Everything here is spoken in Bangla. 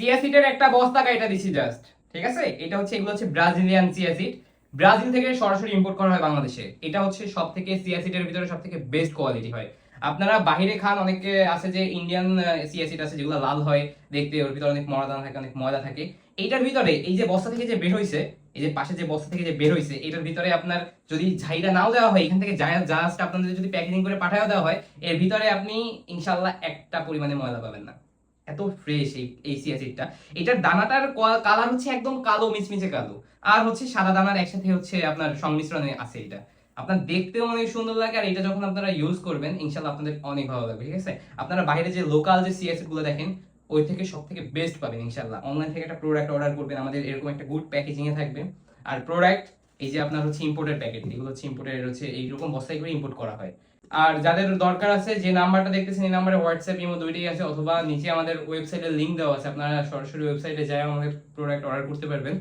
চিয়া সিডের একটা বস্তা এটা দিছি জাস্ট, ঠিক আছে। এটা হচ্ছে, এগুলো হচ্ছে ব্রাজিলিয়ান চিয়া সিড, ব্রাজিল থেকে সরাসরি ইম্পোর্ট করা হয় বাংলাদেশে। এটা হচ্ছে সব থেকে চিয়া সিডের ভিতরে সব থেকে বেস্ট কোয়ালিটি হয়। আপনারা বাইরে খান, অনেকে আছে যে ইন্ডিয়ান চিয়া সিড আছে যেগুলো লাল হয় দেখতে, ওর ভিতরে অনেক ময়দা থাকে, অনেক ময়দা থাকে। এইটার ভিতরে এই যে বস্তা থেকে যে বের হইছে, এই যে পাশে যে বস্তা থেকে যে বের হইছে, এটার ভিতরে আপনার যদি ঝাইটা নাও দেওয়া হয়, এখান থেকে জাস্ট আপনাদের যদি প্যাকেজিং করে পাঠাও দেওয়া হয়, এর ভিতরে আপনি ইনশাল্লাহ একটা পরিমাণে ময়দা পাবেন না। এত ফ্রেশ এই চিয়া সিডটা। এটার দানাটার কালার হচ্ছে একদম কালো, মিচমিচে কালো, আর হচ্ছে সাদা দানার একসাথে হচ্ছে আপনার সংমিশ্রণে আছে এটা। আপনার দেখতেও অনেক সুন্দর লাগে, আর এটা যখন আপনারা ইউজ করবেন ইনশাল্লাহ আপনাদের অনেক ভালো লাগবে, ঠিক আছে। আপনারা বাইরে যে লোকাল যে চিয়া সিড গুলো দেখেন, ওই থেকে সব থেকে বেস্ট পাবেন ইনশাল্লাহ। অনলাইন থেকে একটা প্রোডাক্ট অর্ডার করবেন, আমাদের এরকম একটা গুড প্যাকেজিং এ থাকবে। আর প্রোডাক্ট এই যে আপনার হচ্ছে ইম্পোর্টের প্যাকেট, এগুলো হচ্ছে ইম্পোর্টের, হচ্ছে এইরকম বস্তায় করে ইম্পোর্ট করা হয়। আর যাদের দরকার আছে, যে নাম্বারটা দেখতেছেন এই নাম্বারে হোয়াটসঅ্যাপ ইমো দুইটাই আছে, অথবা নিচে আমাদের ওয়েবসাইটের লিংক দেওয়া আছে, আপনারা সরাসরি ওয়েবসাইটে যায় আমাদের প্রোডাক্ট অর্ডার করতে পারবেন।